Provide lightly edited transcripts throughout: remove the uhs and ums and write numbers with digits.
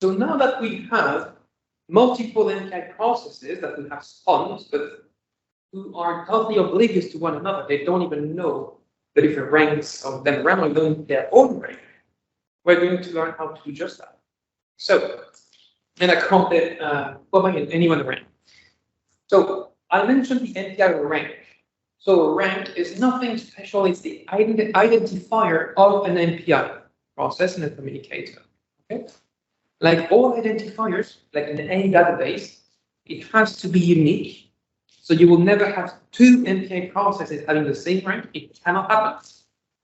So now that we have multiple MPI processes that we have spawned, but who are totally oblivious to one another, they don't even know the different ranks of them randomly doing their own rank, we're going to learn how to do just that. So, and I call it anyone rank. So I mentioned the MPI rank. So a rank is nothing special, it's the identifier of an MPI process and a communicator. Okay? Like all identifiers, like in any database, it has to be unique. So you will never have two MPI processes having the same rank. It cannot happen.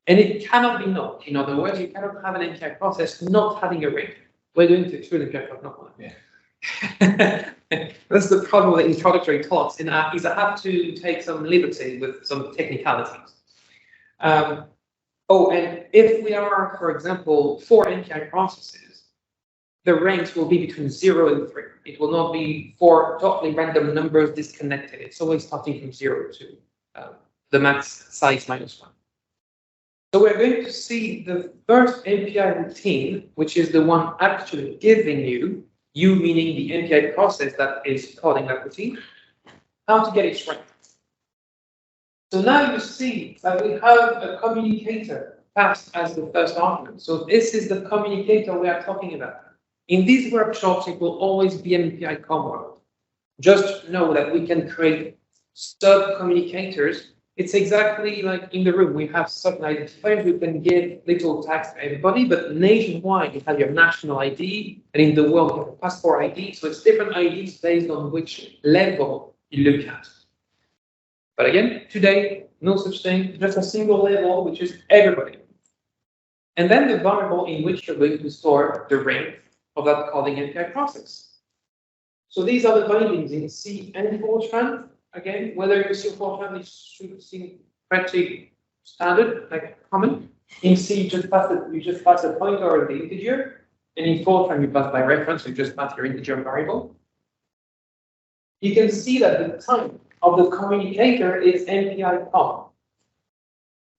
And it cannot be null. In other words, you cannot have an MPI process not having a rank. We're going to exclude MPI process not one. Yeah. That's the problem with introductory talks, is I have to take some liberty with some technicalities. Oh, and if we are, for example, 4 MPI processes, the ranks will be between 0 and 3. It will not be 4 totally random numbers disconnected. It's always starting from 0 to the max size minus 1. So we're going to see the first MPI routine, which is the one actually giving you meaning the MPI process that is calling that routine, how to get its rank. So now you see that we have a communicator passed as the first argument. So this is the communicator we are talking about. In these workshops, it will always be MPI world. Just know that we can create sub-communicators. It's exactly like in the room, we have certain identifiers, we can give little tags to everybody, but nationwide, you have your national ID, and in the world, you have a passport ID, so it's different IDs based on which level you look at. But again, today, no such thing, just a single level, which is everybody. And then the variable in which you're going to store the rank of that calling MPI process. So these are the bindings in C and Fortran. Again, whether you see Fortran, it should seem pretty standard, like common. In C, you just pass a pointer or the integer, and in Fortran, you pass by reference, you just pass your integer variable. You can see that the type of the communicator is MPI com.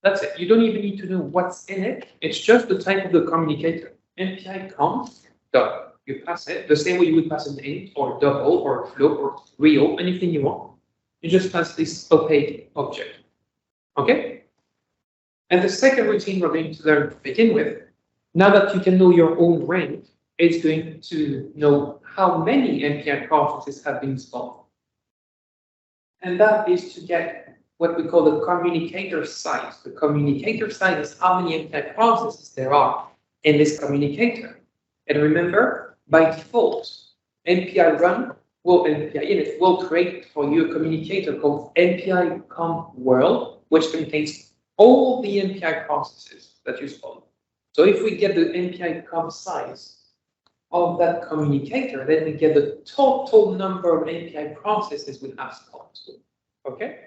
That's it. You don't even need to know what's in it. It's just the type of the communicator. MPI com. Dot. You pass it the same way you would pass an int or double or float or real, anything you want. You just pass this opaque object. Okay? And the second routine we're going to learn to begin with, now that you can know your own rank, it's going to know how many MPI processes have been spawned. And that is to get what we call the communicator size. The communicator size is how many MPI processes there are in this communicator. And remember, by default, MPI run MPI init will create for you a communicator called MPI com world, which contains all the MPI processes that you spawn. So if we get the MPI com size of that communicator, then we get the total number of MPI processes we have spawned. Okay?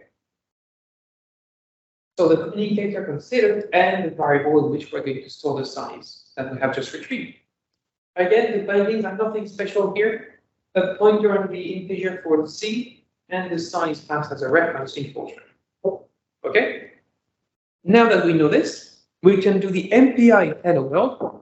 So the communicator considered and the variable in which we're going to store the size that we have just retrieved. Again, the bindings are nothing special here. A pointer on the integer for C and the size passed as a reference in Fortran. Okay? Now that we know this, we can do the MPI hello world,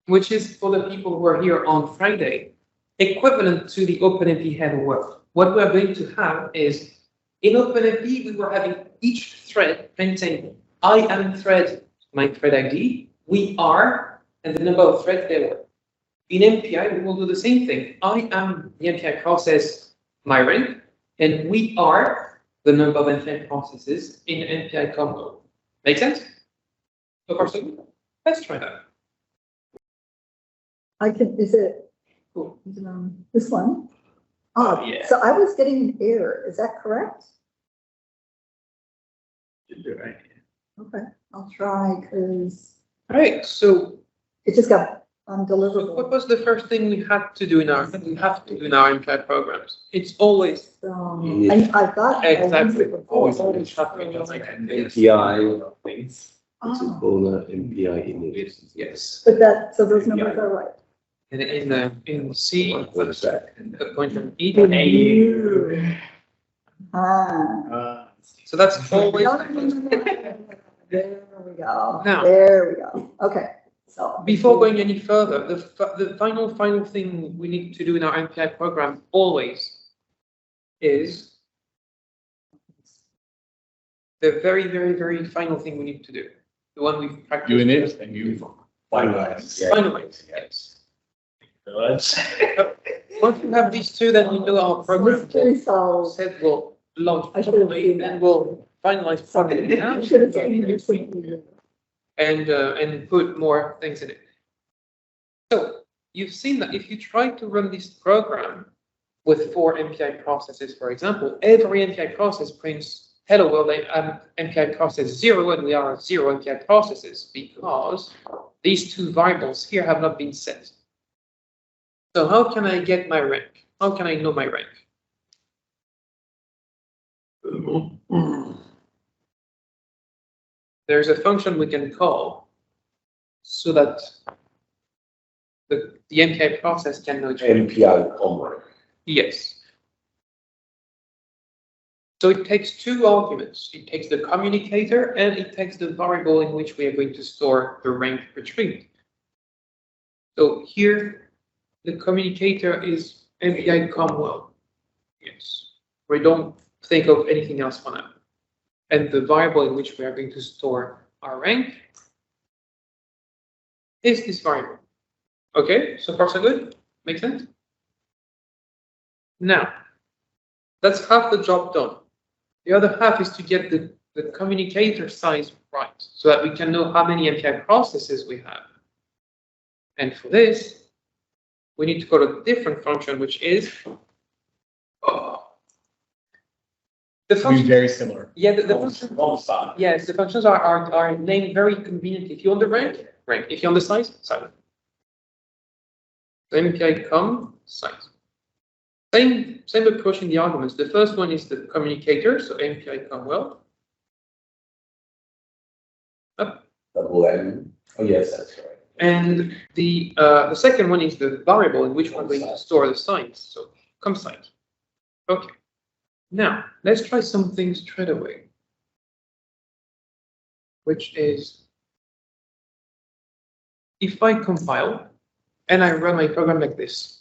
which is for the people who are here on Friday, equivalent to the OpenMP hello world. What we're going to have is in OpenMP, we were having each thread printing I am thread, my thread ID, we are, and the number of threads there were. In MPI, we will do the same thing. I am the MPI process, my rank, and we are the number of MPI processes in MPI combo. Make sense? So far, so good. Let's try that. Is it this one? Oh, yeah. So I was getting an error. Is that correct? Right. Okay, I'll try because. All right, so it just got undeliverable. What was the first thing we had to do in our MPI programs? It's always I've got exactly always like MPI things. It's called MPI image. Yes. But so those numbers are right. And in C, What is that? the pointer E. So that's always. There we go. Now. There we go. Okay. So. Before going any further, the final thing we need to do in our MPI program always is the very final thing we need to do. The one we've practiced. Doing it and you finalize. Finalize, yes. Once we have these two, then we know our program Mystery solved. set will launch I should have properly, seen and that. we'll finalize properly I should have seen this. and put more things in it. So you've seen that if you try to run this program with 4 MPI processes, for example, every MPI process prints hello world MPI process 0, and we are 0 MPI processes because these 2 variables here have not been set. So how can I get my rank? How can I know my rank? There's a function we can call so that the MPI process can know. MPI comma. Yes. So it takes 2 arguments. It takes the communicator and it takes the variable in which we are going to store the rank retrieved. So here, the communicator is MPI comwell. Yes. We don't think of anything else for now. And the variable in which we are going to store our rank is this variable. Okay, so far so good? Make sense? Now, that's half the job done. The other half is to get the communicator size right so that we can know how many MPI processes we have. And for this, we need to call a different function, which is the function. Very similar. Yeah, the function. Wrong side. Yes, the functions are named very conveniently. If you want the rank, rank. If you want the size, size. MPI com size. Same approach in the arguments. The first one is the communicator, so MPI com well. Up. Double M. Oh, yes, that's right. And the second one is the variable in which we're going to store the signs. So com size. Okay. Now let's try something straight away, which is if I compile and I run my program like this.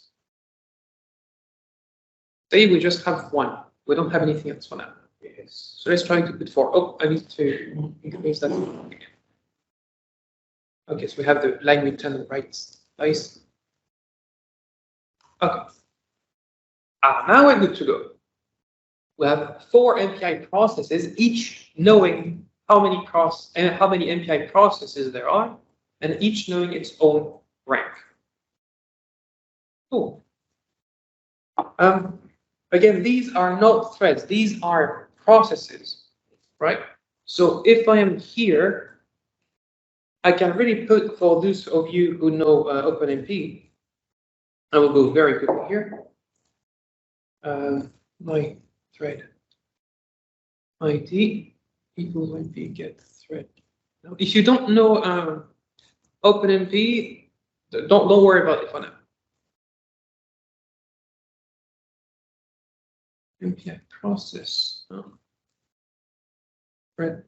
Say we just have 1. We don't have anything else for now. Yes. So let's try to put 4. Oh, I need to increase that again. Okay, so we have the line return in the right place. Okay. Now we're good to go. We have 4 MPI processes, each knowing how many MPI processes there are, and each knowing its own rank. Cool. Again, these are not threads, these are processes, right? So if I am here, I can really put, for those of you who know OpenMP, I will go very quickly here. My thread ID equals MP get thread. Now, if you don't know OpenMP, don't worry about it for now. MPI process. Thread.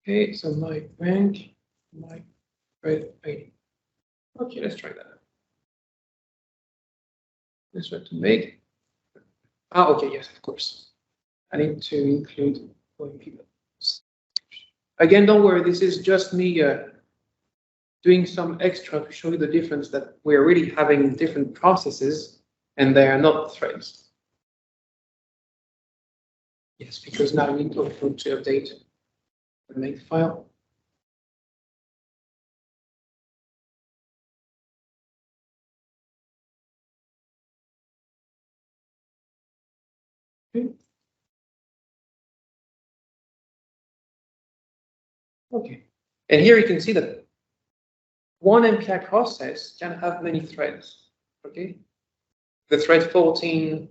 Okay, so my rank, my thread ID. Okay, let's try that. Let's try to make. Okay, yes, of course. I need to include people. Again, don't worry, this is just me doing some extra to show you the difference that we're really having different processes and they are not threads. Yes, because now I need to update the make file. Okay, and here you can see that one MPI process can have many threads. Okay, the thread 14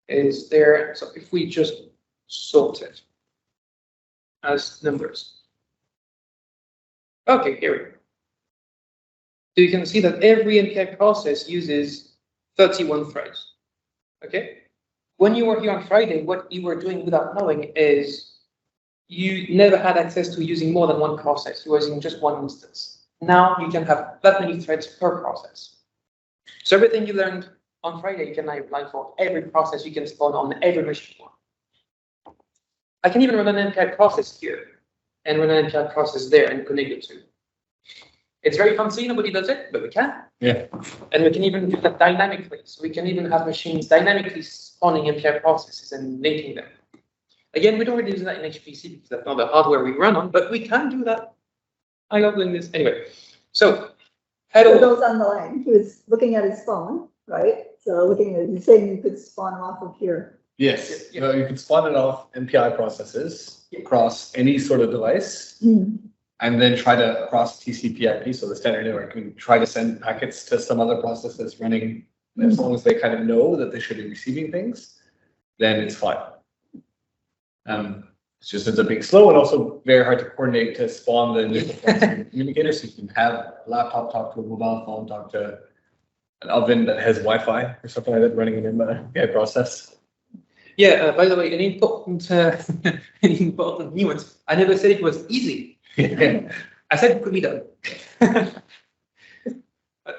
is there. So if we just sort it as numbers. Okay, here we go. So you can see that every MPI process uses 31 threads. Okay, when you were here on Friday, what you were doing without knowing is you never had access to using more than one process. You were using just one instance. Now you can have that many threads per process. So everything you learned on Friday, you can now apply for every process you can spawn on every machine. I can even run an MPI process here and run an MPI process there and connect the two. It's very fancy, nobody does it, but we can. Yeah. And we can even do that dynamically. So we can even have machines dynamically spawning MPI processes and linking them. Again, we don't really do that in HPC because that's not the hardware we run on, but we can do that. I love doing this. Anyway, so For hello. those on the line, he was looking at his phone, right? So looking at, he's saying you could spawn them off of here. Yes, Yeah. you can spawn it off MPI processes across any sort of device, and then try to across TCP/IP, so the standard network, can try to send packets to some other processes running. As long as they kind of know that they should be receiving things, then it's fine. It's just ends up being slow and also very hard to coordinate to spawn the initial communicators. So you can have a laptop talk to a mobile phone, talk to an oven that has Wi-Fi or something like that running in an MPI process. Yeah, by the way, an important nuance. I never said it was easy. I said it could be done. But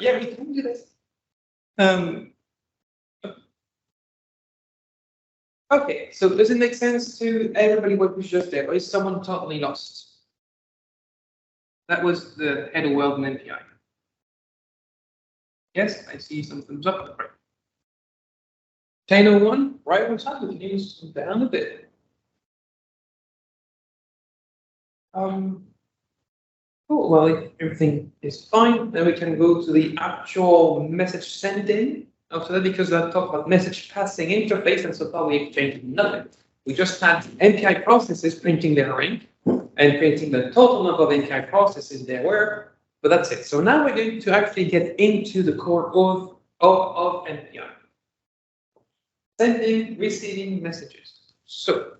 yeah, we can do this. Okay, so does it make sense to everybody what was just there, or is someone totally lost? That was the hello world in MPI. Yes, I see some thumbs up. 10:01, right on time, we can even slow down a bit. Cool, well, if everything is fine, then we can go to the actual message sending after that, because I talked about message passing interface, and so far we exchanged nothing. We just had MPI processes printing their ring and printing the total number of MPI processes there were, but that's it. So now we're going to actually get into the core of MPI. Sending, receiving messages. So,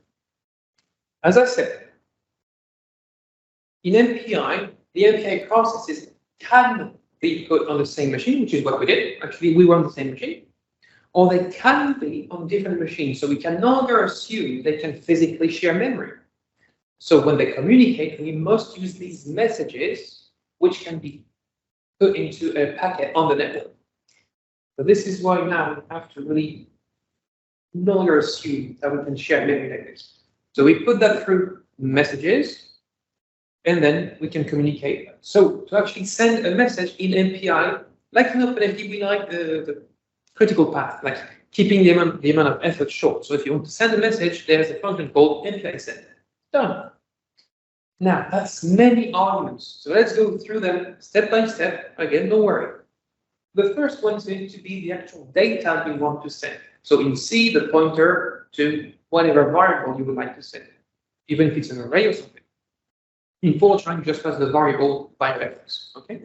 as I said, in MPI, the MPI processes can be put on the same machine, which is what we did. Actually, we were on the same machine. Or they can be on different machines. So we can no longer assume they can physically share memory. So when they communicate, we must use these messages, which can be put into a packet on the network. So this is why now we have to really no longer assume that we can share memory like this. So we put that through messages, and then we can communicate. So to actually send a message in MPI, like in OpenMP, we like the critical path, like keeping the amount of effort short. So if you want to send a message, there's a function called MPI send. Done. Now that's many arguments. So let's go through them step by step. Again, don't worry. The first one is going to be the actual data we want to send. So in C, the pointer to whatever variable you would like to send, even if it's an array or something. In Fortran, just as the variable bioethics. Okay.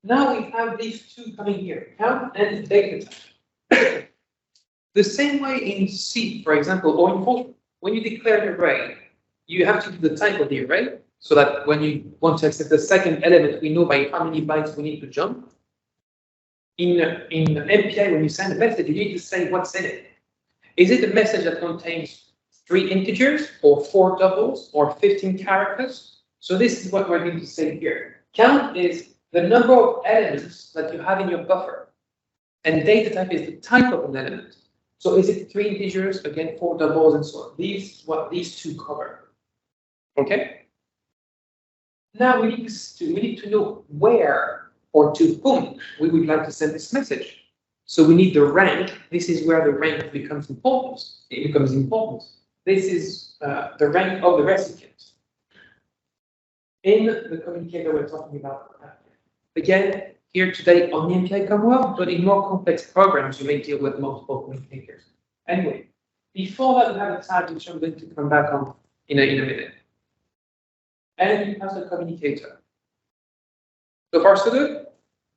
Now we have these two coming here, count and data type. The same way in C, for example, or in Fortran, when you declare an array, you have to do the type of the array, so that when you want to access the second element, we know by how many bytes we need to jump. In MPI, when you send a message, you need to say what's in it. Is it a message that contains 3 integers, or 4 doubles, or 15 characters? So this is what we're going to say here. Count is the number of elements that you have in your buffer. And data type is the type of an element. So is it 3 integers, again, 4 doubles, and so on. These what these two cover. Okay? Now we need to know where or to whom we would like to send this message. So we need the rank. This is where the rank becomes important. It becomes important. This is the rank of the recipient. In the communicator we're talking about. Again, here today on the MPI world, but in more complex programs, you may deal with multiple communicators. Anyway, before that, we have a tag which I'm going to come back on in a minute. And you have the communicator. So far, so good?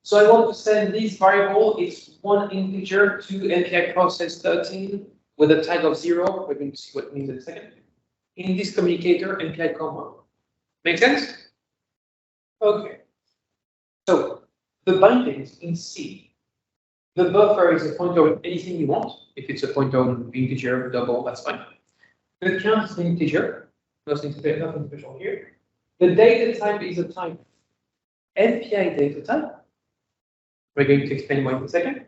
So I want to send this variable, it's 1 integer to MPI process 13 with a tag of 0. We're going to see what it means in a second. In this communicator, MPI comma. Make sense? Okay. So the bindings in C, the buffer is a pointer of anything you want. If it's a pointer of integer, double, that's fine. The count is an integer. Nothing special here. The data type is a type MPI data type. We're going to explain why in a second.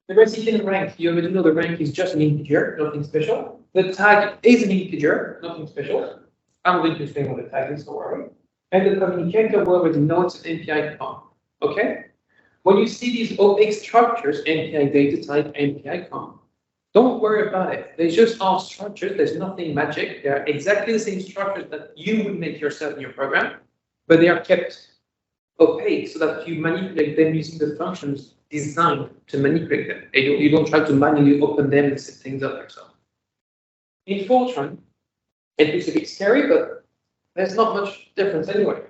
The recipient rank, you already know the rank is just an integer, nothing special. The tag is an integer, nothing special. I'm going to explain what the tag is, don't worry. And the communicator will already know it's an MPI com. Okay? When you see these opaque structures, MPI data type, MPI com, don't worry about it. They just are structures, there's nothing magic. They're exactly the same structures that you would make yourself in your program, but they are kept opaque so that you manipulate them using the functions designed to manipulate them. You don't try to manually open them and set things up yourself. In Fortran, it looks a bit scary, but there's not much difference anyway.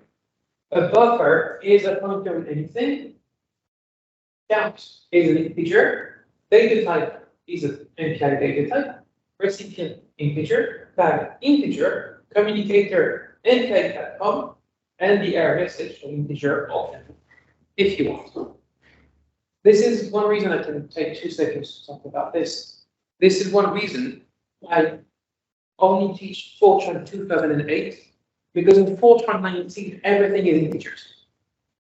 A buffer is a pointer in anything. Count is an integer. Data type is an MPI data type. Recipient integer. Tag integer. Communicator MPI com. And the error message integer often, if you want. This is one reason I can take 2 seconds to talk about this. This is one reason I only teach Fortran 2008, because in Fortran 19, everything is integers.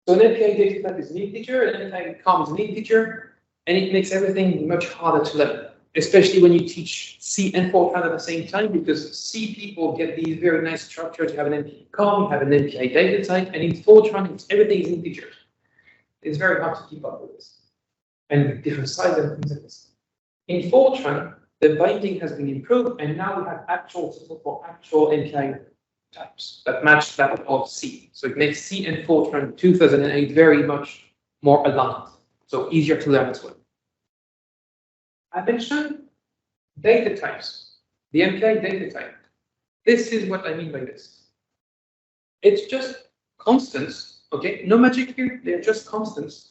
So an MPI data type is an integer, an MPI com is an integer, and it makes everything much harder to learn, especially when you teach C and Fortran at the same time, because C people get these very nice structures. You have an MPI com, you have an MPI data type, and in Fortran, everything is integers. It's very hard to keep up with this. And with different sizes and things like this. In Fortran, the binding has been improved, and now we have actual MPI types that match that of C. So it makes C and Fortran 2008 very much more aligned, so easier to learn as well. I mentioned data types, the MPI data type. This is what I mean by this. It's just constants, okay? No magic here, they're just constants.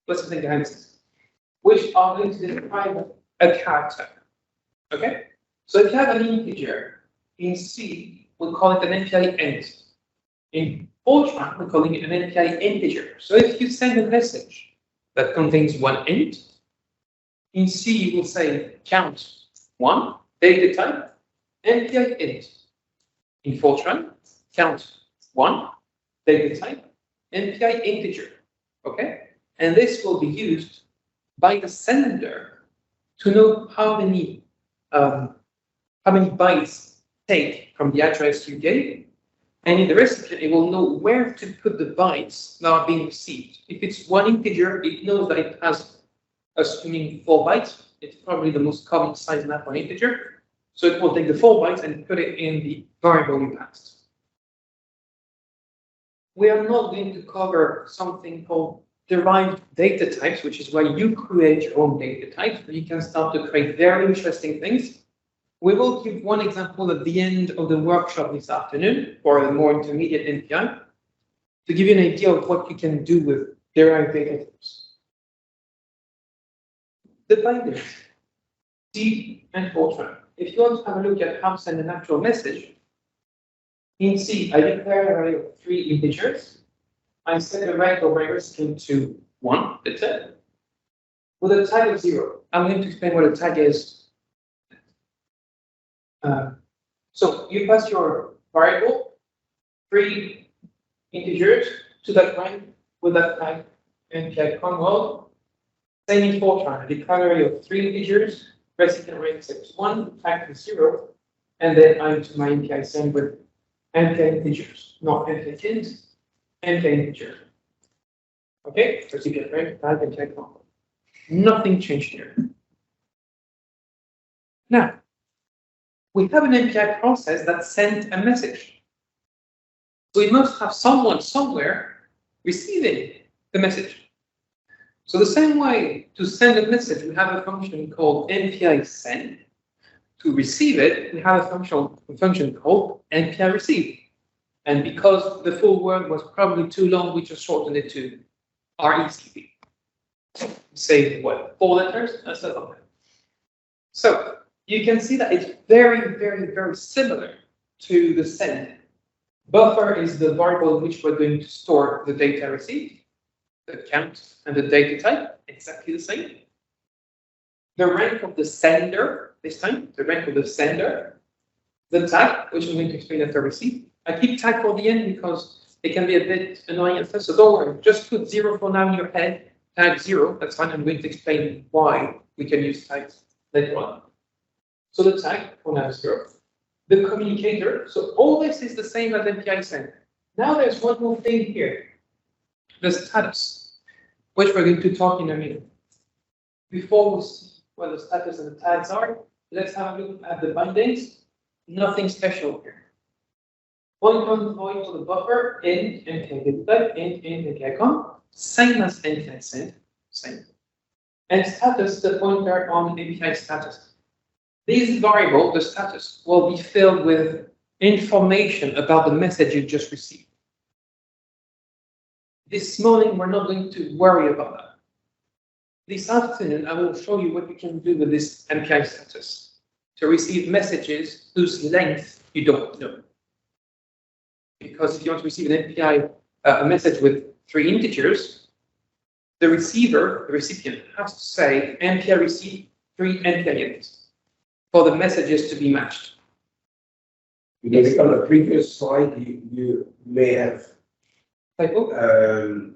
Plus something behind this, which are going to describe a character, okay? So if you have an integer in C, we'll call it an MPI int. In Fortran, we're calling it an MPI integer. So if you send a message that contains one int, in C, you will say count 1, data type, MPI int. In Fortran, count 1, data type, MPI integer. Okay? And this will be used by the sender to know how many bytes take from the address you gave. And in the recipient, it will know where to put the bytes that are being received. If it's one integer, it knows that it has, assuming 4 bytes, it's probably the most common size map for an integer. So it will take the 4 bytes and put it in the variable you passed. We are not going to cover something called derived data types, which is where you create your own data types. You can start to create very interesting things. We will give one example at the end of the workshop this afternoon for the more intermediate MPI to give you an idea of what you can do with derived data types. The bindings, C and Fortran. If you want to have a look at how to send an actual message, in C, I declare an array of 3 integers. I set the rank of my recipient to 1, that's it, with a tag of 0. I'm going to explain what a tag is. So you pass your variable, 3 integers, to that rank with that tag, MPI convol. Same in Fortran, I declare an array of 3 integers, recipient rank is 1, tag is 0, and then I'm to my MPI send with MPI integers, not MPI int, MPI integer. Okay, recipient rank, tag, MPI convol. Nothing changed here. Now, we have an MPI process that sent a message. So we must have someone somewhere receiving the message. So the same way to send a message, we have a function called MPI send. To receive it, we have a function called MPI receive. And because the full word was probably too long, we just shortened it to RECV. Save what? 4 letters? That's not okay. So you can see that it's very, very, very similar to the send. Buffer is the variable in which we're going to store the data received, the count and the data type, exactly the same. The rank of the sender, this time, the rank of the sender the tag, which I'm going to explain after receive. I keep tag for the end because it can be a bit annoying at first, so don't worry, just put 0 for now in your head, tag 0, that's fine. I'm going to explain why we can use tags later on. So the tag for now is 0. The communicator, so all this is the same as MPI send. Now there's one more thing here, the status, which we're going to talk in a minute. Before we see what the status and the tags are, let's have a look at the bindings. Nothing special here. Point void for the buffer, int, MPI datatype, int, MPI com, same as MPI send, same. And status, the pointer on MPI status. This variable, the status, will be filled with information about the message you just received. This morning, we're not going to worry about that. This afternoon, I will show you what we can do with this MPI status to receive messages whose length you don't know. Because if you want to receive an MPI, a message with 3 integers, the receiver, the recipient, has to say MPI receive 3 MPI units for the messages to be matched. Maybe on the previous slide, you may have Typo?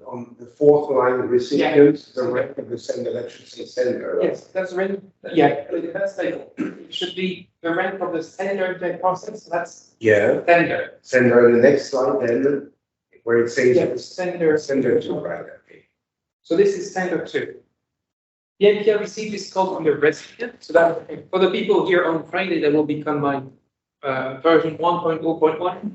on the 4th line, recipient, the rank of the sender, that should say sender. Right? Yes, that's rank. Yeah, that's typo. It should be the rank of the sender MPI process. That's Yeah. sender. Sender in the next slide, then where it says Yeah, sender. sender to right. Okay. So this is sender 2. The MPI receive is called on the recipient. So that for the people here on Friday, that will become my version 1.0.1.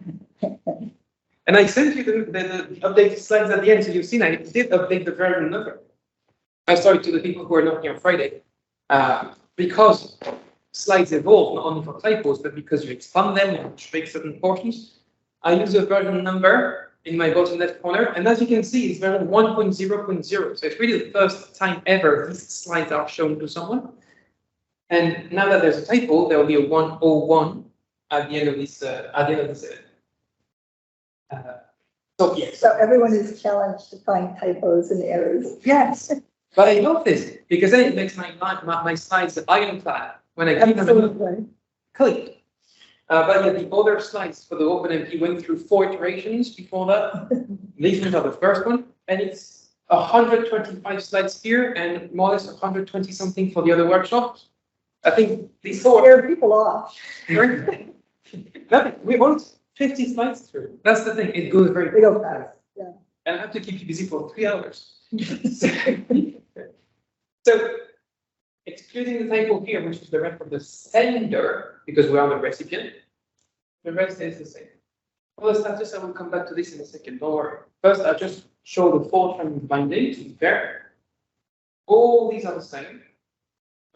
And I sent you the updated slides at the end, so you've seen I did update the version number. I'm sorry to the people who are not here on Friday, because slides evolve not only for typos, but because you expand them and shrink certain portions. I use a version number in my bottom left corner, and as you can see, it's version 1.0.0. So it's really the first time ever these slides are shown to someone. And now that there's a typo, there will be a 101 at the end of this. So yes. So everyone is challenged to find typos and errors. Yes. But I love this because then it makes my slides ironclad when I keep them Absolutely. clean. But yeah, the other slides for the OpenMP went through 4 iterations before that. These ones are the first one, and it's 125 slides here and more or less 120 something for the other workshops. I think these 4 Scare people off. Nothing. We want 50 slides through. That's the thing. It goes very They go fast. Yeah. and I have to keep you busy for 3 hours. So, excluding the typo here, which is the rank of the sender, because we are the recipient, the rest is the same. For the status, I will come back to this in a second. Don't worry. First, I'll just show the 4 times binding to be fair. All these are the same.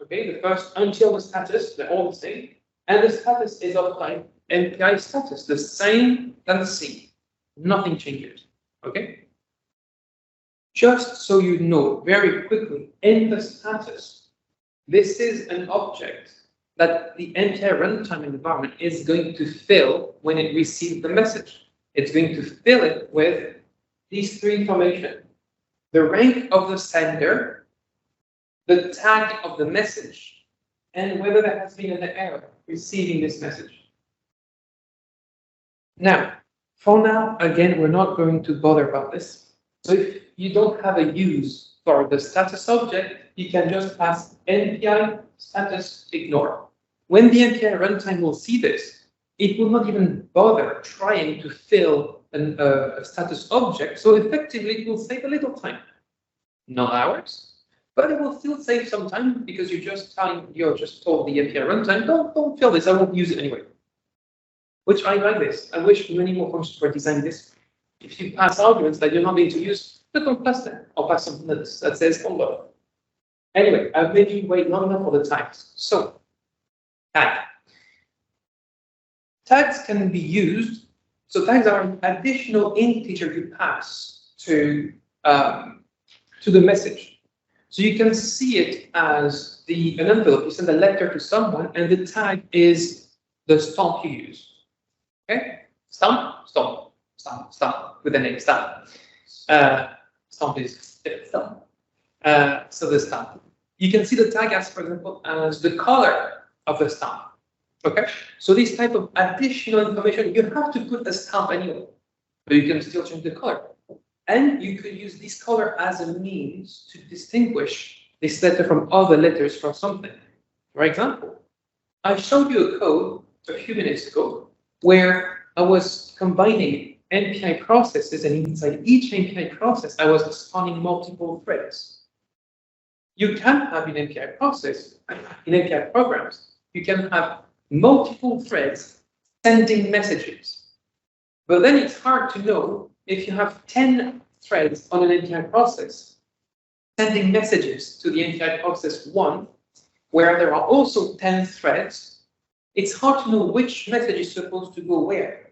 Okay, the first until the status, they're all the same. And the status is of type MPI status, the same than the C. Nothing changes. Okay? Just so you know very quickly, in the status, this is an object that the MPI runtime environment is going to fill when it receives the message. It's going to fill it with these 3 information: the rank of the sender, the tag of the message, and whether there has been an error receiving this message. Now, for now, again, we're not going to bother about this. So if you don't have a use for the status object, you can just pass MPI status ignore. When the MPI runtime will see this, it will not even bother trying to fill a status object. So effectively, it will save a little time. Not hours, but it will still save some time because you're just told the MPI runtime, don't fill this, I won't use it anyway. Which I like this. I wish many more functions were designed this. If you pass arguments that you're not going to use, don't pass them. Or pass something that says combo. Anyway, I've made you wait long enough for the tags. So, tag. Tags can be used. So tags are an additional integer you pass to the message. So you can see it as an envelope. You send a letter to someone, and the tag is the stamp you use. Okay? Stamp with a name, stamp. Stamp is stamp. So the stamp. You can see the tag as, for example, as the color of the stamp. Okay, so this type of additional information, you have to put a stamp anyway, but you can still change the color. And you could use this color as a means to distinguish this letter from other letters from something. For example, I showed you a code a few minutes ago where I was combining MPI processes, and inside each MPI process, I was spawning multiple threads. You can have in MPI process, in MPI programs, you can have multiple threads sending messages. But then it's hard to know if you have 10 threads on an MPI process sending messages to the MPI process 1, where there are also 10 threads. It's hard to know which message is supposed to go where,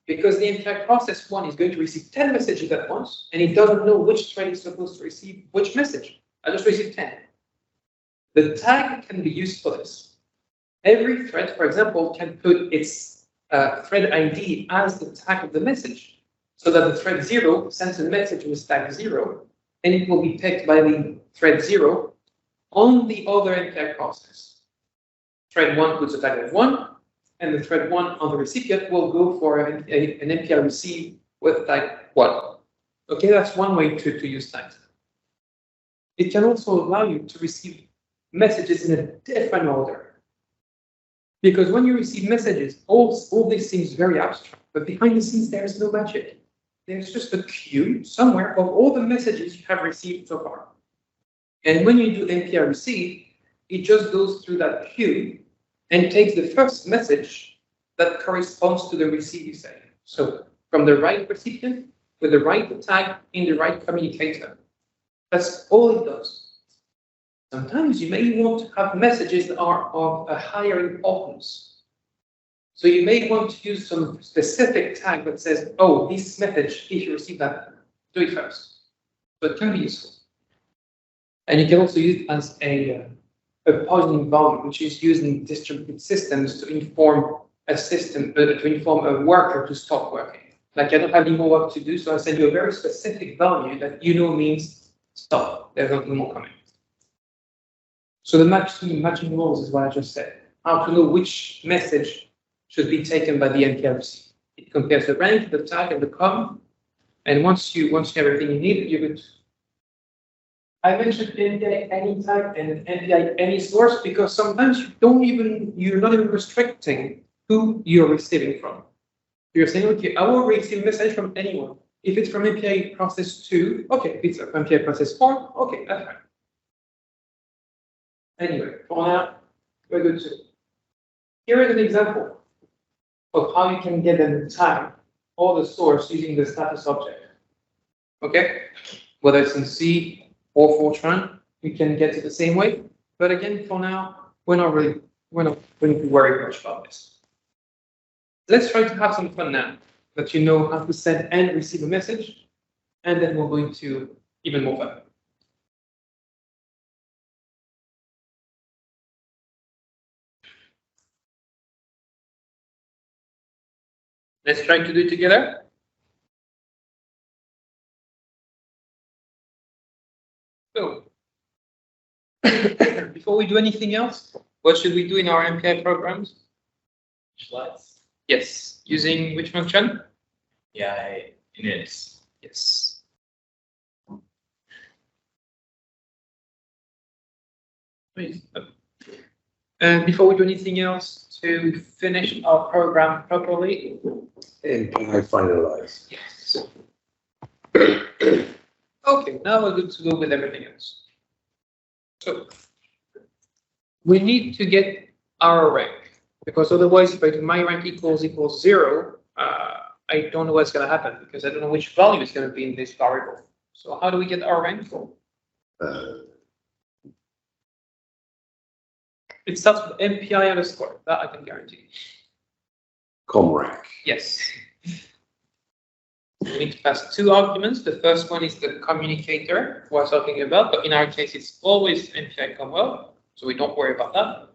because the MPI process 1 is going to receive 10 messages at once, and it doesn't know which thread is supposed to receive which message. I just received 10. The tag can be used for this. Every thread, for example, can put its thread ID as the tag of the message, so that the thread 0 sends a message with tag 0, and it will be picked by the thread 0 on the other MPI process. Thread 1 puts a tag of 1, and the thread 1 on the recipient will go for an MPI receive with tag 1. Okay, that's one way to use tags. It can also allow you to receive messages in a different order. Because when you receive messages, all this seems very abstract, but behind the scenes, there's no magic. There's just a queue somewhere of all the messages you have received so far. And when you do MPI receive, it just goes through that queue and takes the first message that corresponds to the receive you say. So from the right recipient with the right tag in the right communicator. That's all it does. Sometimes you may want to have messages that are of a higher importance. So you may want to use some specific tag that says, oh, this message, if you receive that, do it first. So it can be useful. And you can also use it as a Pawsey value, which is used in distributed systems to inform a system, to inform a worker to stop working. Like, I don't have any more work to do, so I send you a very specific value that you know means stop. There's nothing more coming. So the matching rules is what I just said. How to know which message should be taken by the MPI. It compares the rank, the tag, and the com. And once you have everything you need, you're good. I mentioned MPI any tag and MPI any source because sometimes you're not even restricting who you're receiving from. You're saying, okay, I will receive a message from anyone. If it's from MPI process 2, okay. If it's from MPI process 4, okay, that's fine. Anyway, for now, we're good too. Here is an example of how you can get a tag or the source using the status object. Okay, whether it's in C or Fortran, you can get it the same way. But again, for now, we're not going to worry much about this. Let's try to have some fun now that you know how to send and receive a message, and then we're going to even more fun. Let's try to do it together. So, before we do anything else, what should we do in our MPI programs? Slides. Yes, using which function? Yeah, inits. Yes. And before we do anything else, to finish our program properly. MPI finalize. Yes. Okay, now we're good to go with everything else. So we need to get our rank, because otherwise, if I do my rank equals 0, I don't know what's going to happen because I don't know which value is going to be in this variable. So how do we get our rank? It starts with MPI underscore. That I can guarantee. Comrank. Yes. We need to pass 2 arguments. The first one is the communicator we're talking about, but in our case, it's always MPI comwell, so we don't worry about that.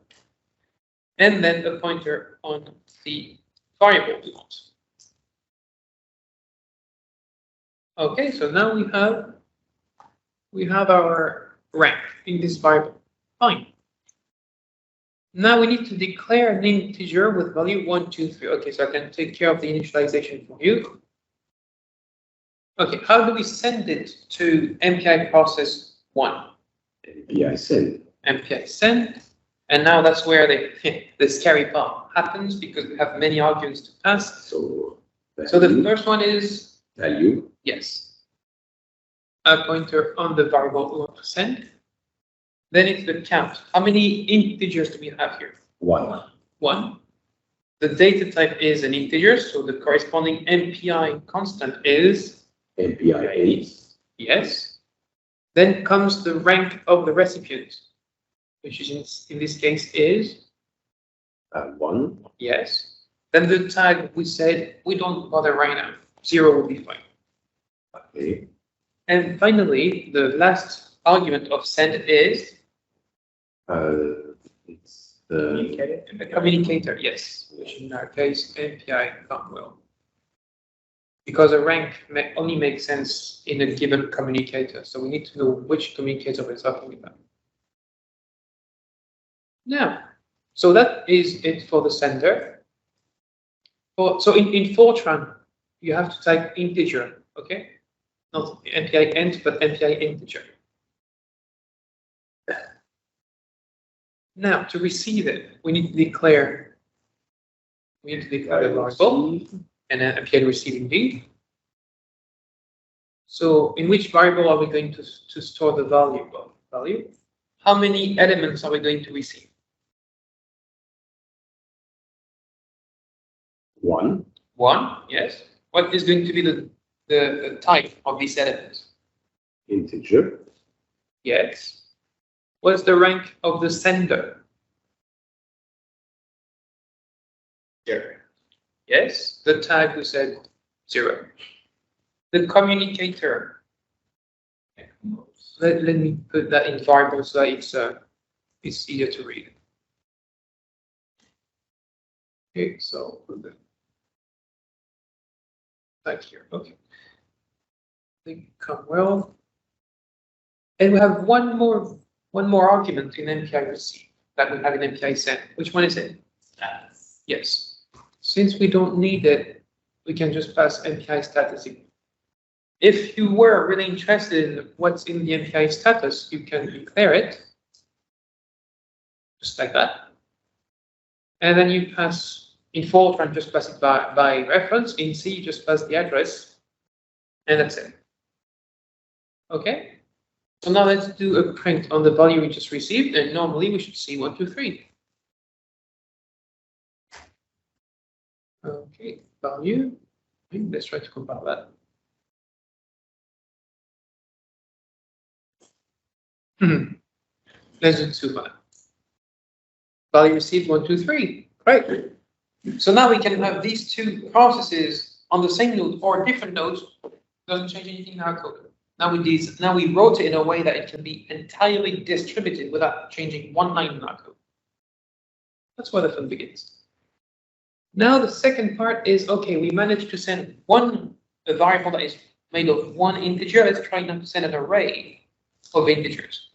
And then the pointer on the variable we want. Okay, so now we have our rank in this variable. Fine. Now we need to declare an integer with value 1, 2, 3. Okay, so I can take care of the initialization for you. Okay, how do we send it to MPI process 1? MPI send. MPI send. And now that's where the scary part happens because we have many arguments to pass. So So the first one is, value. yes, a pointer on the variable we want to send. Then it's the count. How many integers do we have here? 1. 1. The data type is an integer, so the corresponding MPI constant is MPI 8. yes. Then comes the rank of the recipient, which is in this case is 1. yes. Then the tag, we said we don't bother right now. 0 will be fine. Okay. And finally, the last argument of send is It's the the communicator, yes, which in our case MPI can't will. Because a rank only makes sense in a given communicator, so we need to know which communicator we're talking about. Now, so that is it for the sender. So in Fortran, you have to type integer, okay? Not MPI int, but MPI integer. Now, to receive it, we need to declare the variable and then MPI receiving D. So in which variable are we going to store the value? How many elements are we going to receive? 1. 1, yes. What is going to be the type of these elements? Integer. Yes. What's the rank of the sender? 0. Yes. The tag we said 0. The communicator. Let me put that in variables so that it's easier to read. Okay, so put the tag here. Okay. They come well. And we have one more argument in MPI receive that we have in MPI send. Which one is it? Status. Yes. Since we don't need it, we can just pass MPI status in. If you were really interested in what's in the MPI status, you can declare it just like that. And then you pass in Fortran, just pass it by reference. In C, you just pass the address, and that's it. Okay. So now let's do a print on the value we just received, and normally we should see 1, 2, 3. Okay, value. Let's try to compile that. Let's do 2 by. Value received 1, 2, 3. Right. So now we can have these two processes on the same node or different nodes. Doesn't change anything in our code. Now we wrote it in a way that it can be entirely distributed without changing one line in our code. That's where the fun begins. Now the second part is, okay, we managed to send a variable that is made of 1 integer. Let's try now to send an array of integers.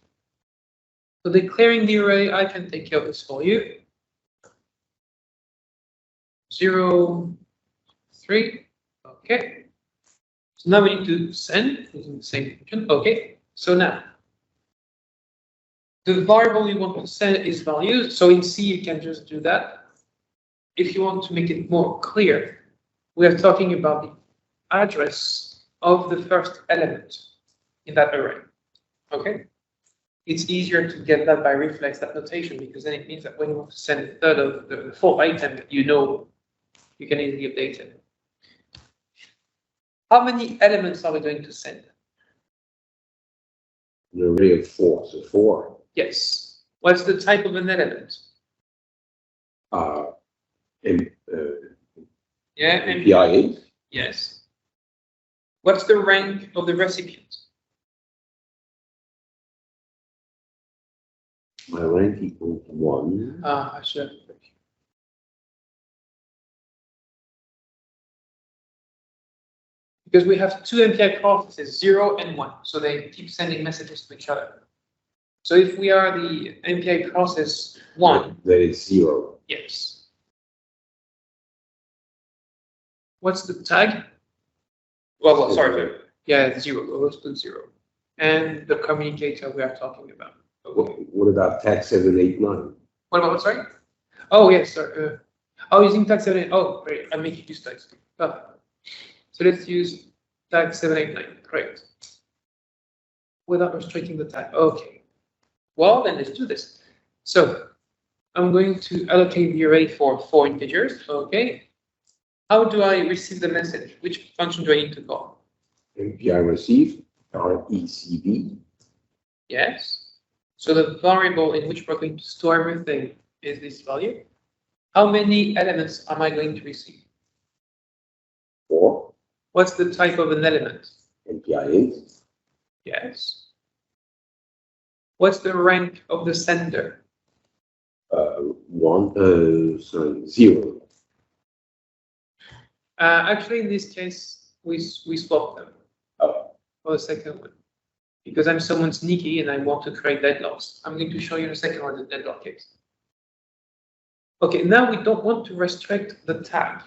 So declaring the array, I can take care of this for you. 0, 3, okay. So now we need to send using the same function. Okay, so now the variable you want to send is values. So in C, you can just do that. If you want to make it more clear, we are talking about the address of the first element in that array. Okay, it's easier to get that by reflex, that notation, because then it means that when you want to send a third of the full item, you know you can easily update it. How many elements are we going to send? An array of 4. So 4. Yes. What's the type of an element? Yeah, MPI 8. yes. What's the rank of the recipient? My rank equals 1. I should have. Because we have two MPI processes, 0 and 1, so they keep sending messages to each other. So if we are the MPI process 1, There is 0. yes. What's the tag? Well, sorry. Yeah, 0. Well, let's put 0. And the communicator we are talking about. Okay. What about tag 789? What about, sorry? Oh, yes, sorry. Using tag 789. Oh, great. I'm making use tags. Perfect. So let's use tag 789. Great. Without restricting the tag. Okay. Well, then let's do this. So I'm going to allocate the array for 4 integers. Okay. How do I receive the message? Which function do I need to call? MPI receive, RECV. Yes. So the variable in which we're going to store everything is this value. How many elements am I going to receive? 4. What's the type of an element? MPI int. Yes. What's the rank of the sender? 0. Actually, in this case, we swap them for the second one. Because I'm someone sneaky and I want to create deadlocks. I'm going to show you in a second what the deadlock is. Okay, now we don't want to restrict the tag.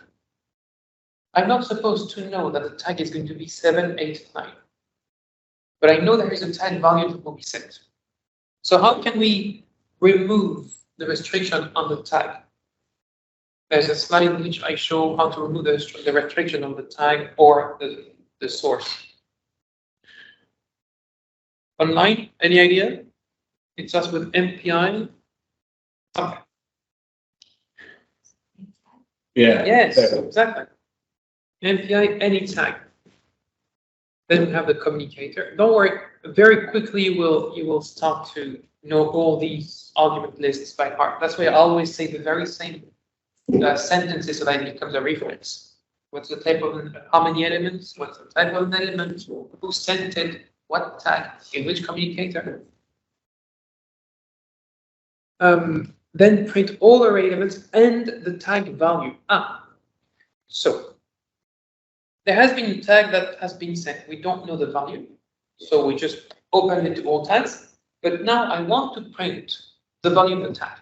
I'm not supposed to know that the tag is going to be 789. But I know there is a tag value that will be set. So how can we remove the restriction on the tag? There's a slide in which I show how to remove the restriction on the tag or the source. Online, any idea? It starts with MPI. Okay. Yeah. Yes, there. exactly. MPI, any tag. Then we have the communicator. Don't worry, very quickly you will start to know all these argument lists by heart. That's why I always say the very same sentences so that it becomes a reference. What's the type of, how many elements? What's the type of an element? Who sent it? What tag? In which communicator? Then print all array elements and the tag value. So there has been a tag that has been sent. We don't know the value, so we just open it to all tags. But now I want to print the value of the tag.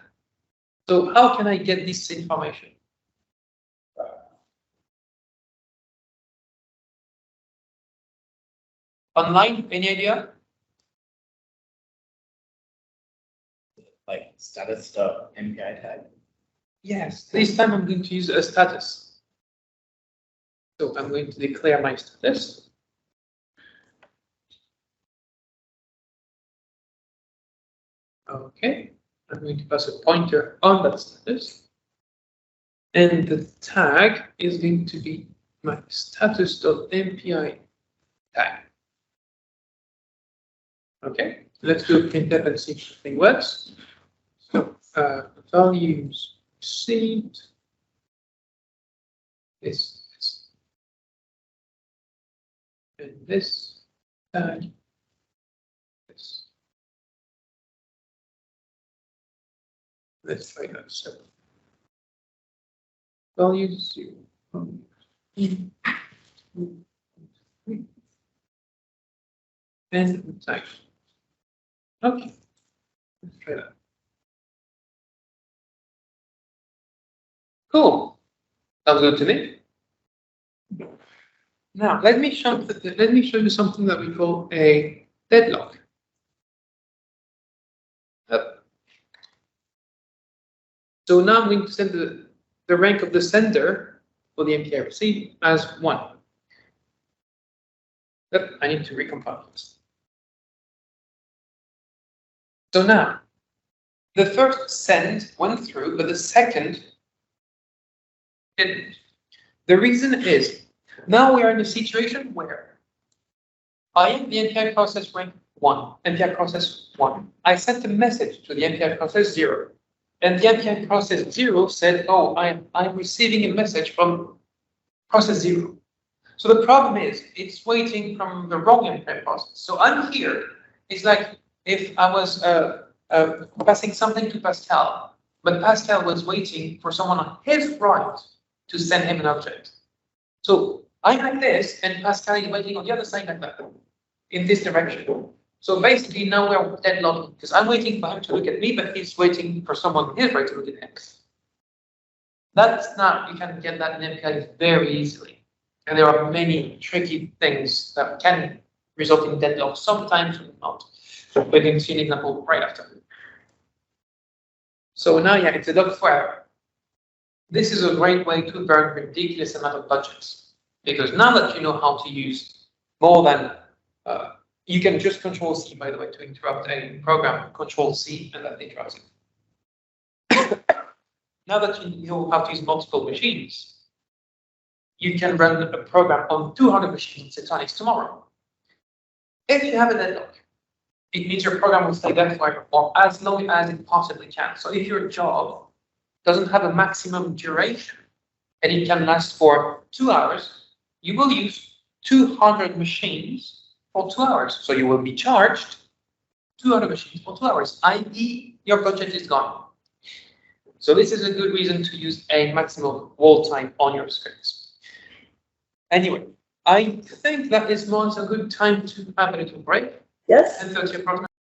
So how can I get this information? Online, any idea? Like status.mpi tag. Yes, this time I'm going to use a status. So I'm going to declare my status. Okay, I'm going to pass a pointer on that status. And the tag is going to be my status.mpi tag. Okay, let's do a printf and see if the thing works. So values received. This, and this tag. This. Let's try that. So values 0. And the tag. Okay, let's try that. Cool. Sounds good to me. Now let me show you something that we call a deadlock. So now I'm going to send the rank of the sender for the MPI receive as 1. I need to recompile this. So now, the first send went through, but the second didn't. The reason is, now we are in a situation where I am the MPI process rank 1, MPI process 1. I sent a message to the MPI process 0. And the MPI process 0 said, oh, I'm receiving a message from process 0. So the problem is, it's waiting from the wrong MPI process. So I'm here. It's like if I was passing something to Pascal, but Pascal was waiting for someone on his right to send him an object. So I'm like this, and Pascal is waiting on the other side like that, in this direction. So basically now we're deadlocked because I'm waiting for him to look at me, but he's waiting for someone here to look at X. That's not, you can get that in MPI very easily. And there are many tricky things that can result in deadlock, sometimes not. We're going to see an example right after. So now, yeah, it's a log forever. This is a great way to burn ridiculous amount of budgets. Because now that you know how to use more than, you can just Control C, by the way, to interrupt a program, Control C, and that interrupts it. Now that you know how to use multiple machines, you can run a program on 200 machines at Titanic tomorrow. If you have a deadlock, it means your program will stay there forever or as long as it possibly can. So if your job doesn't have a maximum duration and it can last for 2 hours, you will use 200 machines for 2 hours. So you will be charged 200 machines for 2 hours, i.e. your budget is gone. So this is a good reason to use a maximum wall time on your scripts. Anyway, I think that is more a good time to have a little break. Yes? 10:30 approximately.